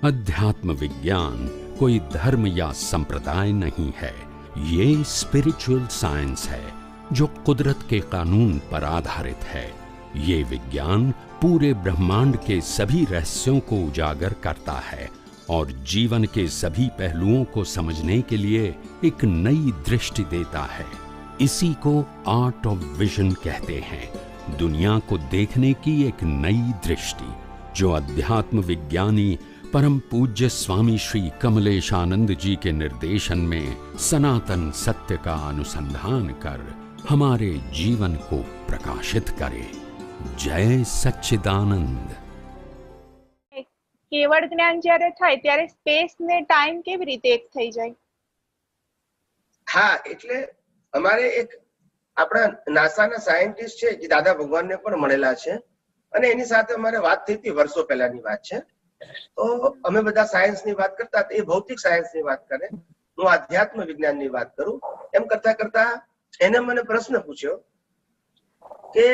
अध्यात्म विज्ञान कोई धर्म या संप्रदाय नहीं है, ये स्पिरिचुअल साइंस है जो कुदरत के कानून पर आधारित है। ये विज्ञान पूरे ब्रह्मांड के सभी रहस्यों को उजागर करता है और जीवन के सभी पहलुओं को समझने के लिए एक नई दृष्टि देता है। इसी को आर्ट ऑफ विजन कहते हैं, दुनिया को देखने की एक नई दृष्टि, जो अध्यात्म विज्ञानी परम पूज्य स्वामी श्री कमलेशानंद जी के निर्देशन में सनातन सत्य का अनुसंधान कर हमारे जीवन को प्रकाशित करे। जय सच्चिदानंद। केवल ज्ञान જ્યારે થાય ત્યારે સ્પેસ ને ટાઈમ કેવી રીતે એક થઈ જાય? હા, એટલે અમારે એક આપણા નાસાના સાયન્ટિસ્ટ છે જે દાદા ભગવાનને પણ મળેલા છે અને એની સાથે અમારે વાત થઈ હતી વર્ષો પહેલાની વાત છે। તો અમે બધા સાયન્સની વાત કરતા, એ ભૌતિક સાયન્સની વાત કરે, હું આધ્યાત્મ વિજ્ઞાનની વાત કરું। એમ કરતા કરતા એને મને પ્રશ્ન પૂછ્યો કે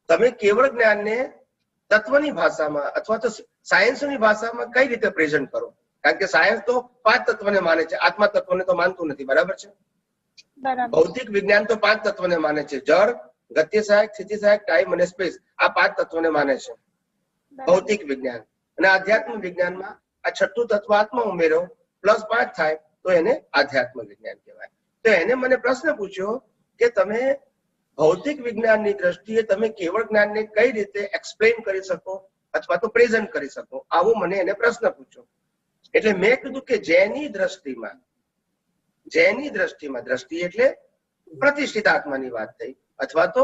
તમે કેવળ જ્ઞાનને તત્વની ભાષામાં અથવા તો સાયન્સની ભાષામાં કઈ રીતે પ્રેઝન્ટ કરો? કારણ કે સાયન્સ તો 5 તત્વને માને છે, આત્મા તત્વને તો માનતું નથી, બરાબર છે? ભૌતિક વિજ્ઞાન તો 5 તત્વને માને છે, જળ, ગતિસહાયક, સ્થિતિસહાયક, ટાઈમ અને સ્પેસ, આ 5 તત્વને માને છે ભૌતિક વિજ્ઞાન। અને આધ્યાત્મ વિજ્ઞાનમાં આ છઠ્ઠું તત્વ આત્મા ઉમેરો પ્લસ 5 થાય તો એને આધ્યાત્મ વિજ્ઞાન કહેવાય। તો એને મને પ્રશ્ન પૂછ્યો કે તમે ભૌતિક વિજ્ઞાનની દ્રષ્ટિએ તમે કેવળ જ્ઞાનને કઈ રીતે એક્સપ્લેન કરી શકો અથવા તો પ્રેઝન્ટ કરી શકો, આવો મને એને પ્રશ્ન પૂછ્યો। એટલે મેં કીધું કે જેની દ્રષ્ટિમાં દ્રષ્ટિ એટલે પ્રતિષ્ઠિત આત્માની વાત થઈ અથવા તો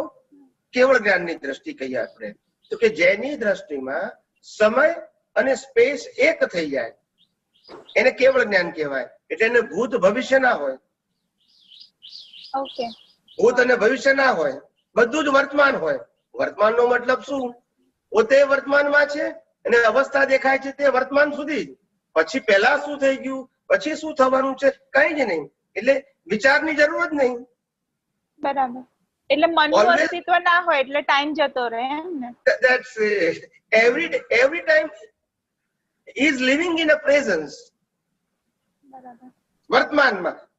કેવળ જ્ઞાનની દ્રષ્ટિ કહીએ આપણે, તો કે જેની દ્રષ્ટિમાં સમય અને સ્પેસ એક થઈ જાય એને કેવળ જ્ઞાન કહેવાય। એટલે એને ભૂત ભવિષ્ય ના હોય, ભૂત અને ભવિષ્ય ના હોય, બધું જ વર્તમાન હોય। વર્તમાનનો મતલબ શું? પોતે વર્તમાનમાં છે અને અવસ્થા દેખાય છે તે વર્તમાન સુધી જ, પછી પહેલા શું થઈ ગયું, પછી શું થવાનું છે, કઈ જ નહીં। એટલે વિચારની જરૂર જ નહીં। બરાબર, એટલે મનનું અસ્તિત્વ ના હોય એટલે ટાઈમ જતો રહે એમ ને? That's it. Every time he is living in a presence. બરાબર,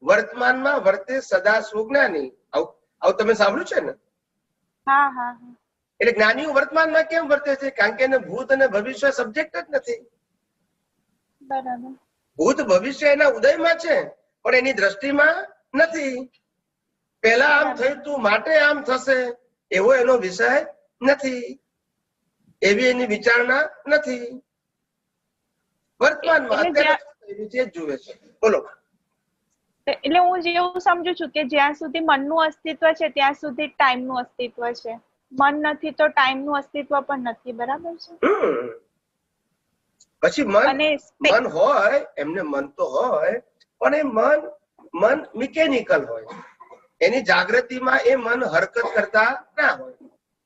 વર્તમાનમાં વર્તે સદા સુજ્ઞાની, આવું તમે સાંભળ્યું છે ને? હા હા। એટલે જ્ઞાનીઓ વર્તમાનમાં કેમ વર્તે છે? કારણ કે એને ભૂત અને ભવિષ્ય સબ્જેક્ટ જ નથી। બરાબર, ભૂત ભવિષ્ય એના ઉદયમાં છે પણ એની દ્રષ્ટિમાં નથી। પહેલા આમ થયું તું માટે આમ થશે એવો એનો વિષય નથી, એવી એની વિચારણા નથી। વર્તમાનમાં અત્યારે જે જુએ છે। બોલો। એટલે હું જેવું સમજુ છું કે જ્યાં સુધી મનનું અસ્તિત્વ છે ત્યાં સુધી ટાઈમનું અસ્તિત્વ છે, મન નથી તો ટાઈમનું અસ્તિત્વ પણ નથી, બરાબર છે? પછી મન હોય, એમને મન તો હોય પણ એ મન મિકેનિકલ હોય, એની જાગૃતિમાં એ મન હરકત કરતા ના હોય,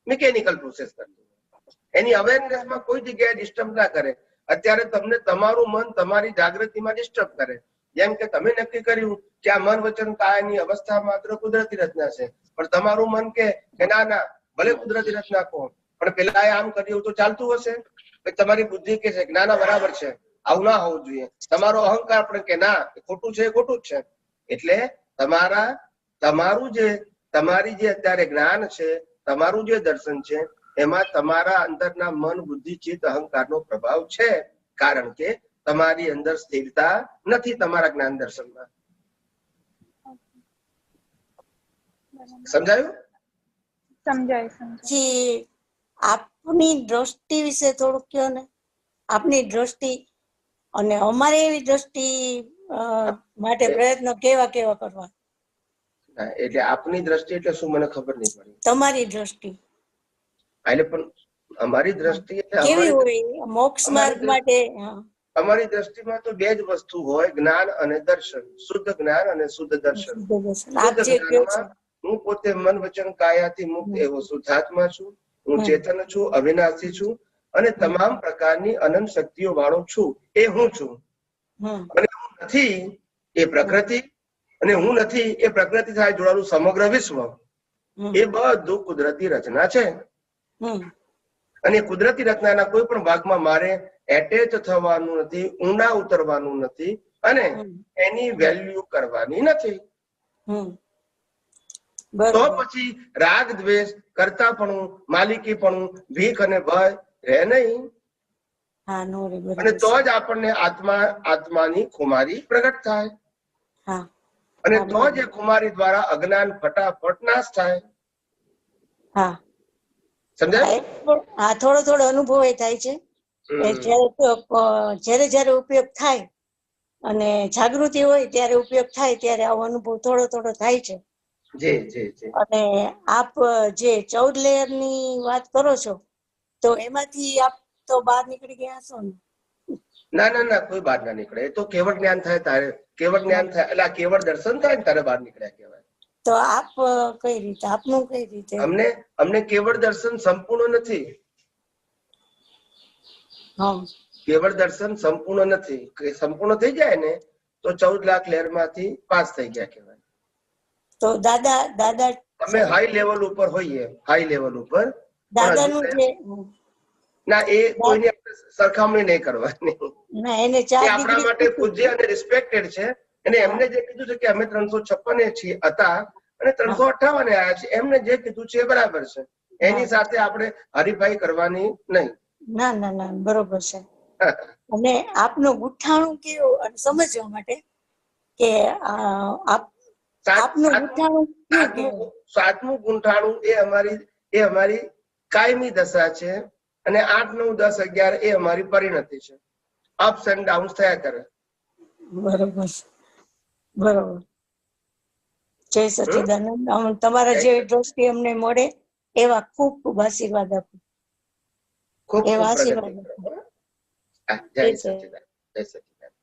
મિકેનિકલ પ્રોસેસ કરતું હોય, એની અવેરનેસમાં કોઈ જગ્યાએ ડિસ્ટર્બ ના કરે। અત્યારે તમને તમારું મન તમારી જાગૃતિમાં ડિસ્ટર્બ કરે, જેમ કે તમે નક્કી કર્યું કે આ મન વચન કાયાની અવસ્થા માત્ર કુદરતી રચના છે, પણ તમારું મન કે ના ના ભલે કુદરતી રચના કહો પણ પેલા આમ કર્યું તો ચાલતું હશે? તમારી બુદ્ધિ કે છે ના ના બરાબર છે, આવું ના હોવું જોઈએ। તમારો અહંકાર પણ કે ના ખોટું છે, ખોટું જ છે। એટલે તમારી જે અત્યારે જ્ઞાન છે, તમારું જે દર્શન છે, એમાં તમારા અંદરના મન, બુદ્ધિ, ચિત્ત, અહંકારનો પ્રભાવ છે, કારણ કે તમારી અંદર સ્થિરતા નથી તમારા જ્ઞાન દર્શનમાં। સમજાયું? સમજાય। જી, આપની દ્રષ્ટિ વિશે થોડુંક કહો ને, આપની દ્રષ્ટિ અને અમારી એવી દ્રષ્ટિ માટે પ્રયત્ન કેવા કેવા કરવા? એટલે આપની દ્રષ્ટિ એટલે શું મને ખબર નહીં પડી। તમારી દ્રષ્ટિ એટલે પણ અમારી દ્રષ્ટિ કેવી હોય મોક્ષ માર્ગ માટે? અમારી દ્રષ્ટિમાં તો બે જ વસ્તુ હોય, જ્ઞાન અને દર્શન, શુદ્ધ જ્ઞાન અને શુદ્ધ દર્શન। હું પોતે મન વચન કાયાથી મુક્ત એવો શુદ્ધાત્મા છું, હું ચેતન છું, અવિનાશી છું અને તમામ પ્રકારની અનંત શક્તિઓ વાળો છું, એ હું છું। અને હું નથી એ પ્રકૃતિ, અને હું નથી એ પ્રકૃતિ સાથે જોડાયેલું સમગ્ર વિશ્વ, એ બધું કુદરતી રચના છે। અને કુદરતી રચનાના કોઈ પણ ભાગમાં મારે એટેચ થવાનું નથી, ઊંડા ઉતરવાનું નથી અને એની વેલ્યુ કરવાની નથી. તો પછી રાગ દ્વેષ, કરતાપણું, માલિકીપણું, ભીખ અને ભય રહે નહીં. અને તો જ આપણને આત્માની ખુમારી પ્રગટ થાય. અને તો જ એ ખુમારી દ્વારા અજ્ઞાન ફટાફટ નાશ થાય. સમજાય? થોડો થોડો અનુભવ એ થાય છે. જયારે જયારે ઉપયોગ થાય અને જાગૃતિ હોય ત્યારે ઉપયોગ થાય ત્યારે આવો અનુભવ થોડો થોડો થાય છે. અને આપ જે 14 લેયર ની વાત કરો છો તો એમાંથી આપ તો બહાર નીકળી ગયા હશો ને? ના, કોઈ બહાર ના નીકળે. તો કેવળ જ્ઞાન થાય તારે, કેવળ જ્ઞાન થાય એટલે કેવળ દર્શન થાય ને તારે બહાર નીકળ્યા કહેવાય. તો આપ કઈ રીતે, આપનું કઈ રીતે? અમને કેવળ દર્શન સંપૂર્ણ નથી. કેવળ દર્શન સંપૂર્ણ નથી. સંપૂર્ણ થઈ જાય ને તો 14 લાખ લેયર માંથી પાસ થઈ ગયા કહેવાય. તો દાદા અમે હાઈ લેવલ ઉપર હોઈએ, હાઈ લેવલ ઉપર. દાદાનું જે ના, એ કોઈની સરખામણી નહીં કરવાની. ના, એને આપણા માટે પૂજ્ય અને રિસ્પેક્ટેડ છે. અને એમને જે કીધું છે કે અમે 356 હતા અને 358 આવ્યા છે, એમને જે કીધું છે એ બરાબર છે. એની સાથે આપણે હરીફાઈ કરવાની નહીં. ના, બરોબર છે. અને આપનું ગુઠ્ઠાણું કેવું અને સમજવા માટે કે આપનું ગુઠ્ઠાણું કેવું? સાતમું ગુંઠાણું એ અમારી કાયમી દશા છે. અને 8, 9, 10, 11 એ અમારી પરિણતિ છે. અપ્સ એન્ડ ડાઉન્સ થયા કરે. બરોબર. જય સચ્ચિદાનંદ. તમારા જે દ્રષ્ટિ અમને મળે એવા ખૂબ ખૂબ આશીર્વાદ આપો. ખૂબ આશીર્વાદ. જય સચ્ચિદાનંદ. જય સચ્ચિદાનંદ.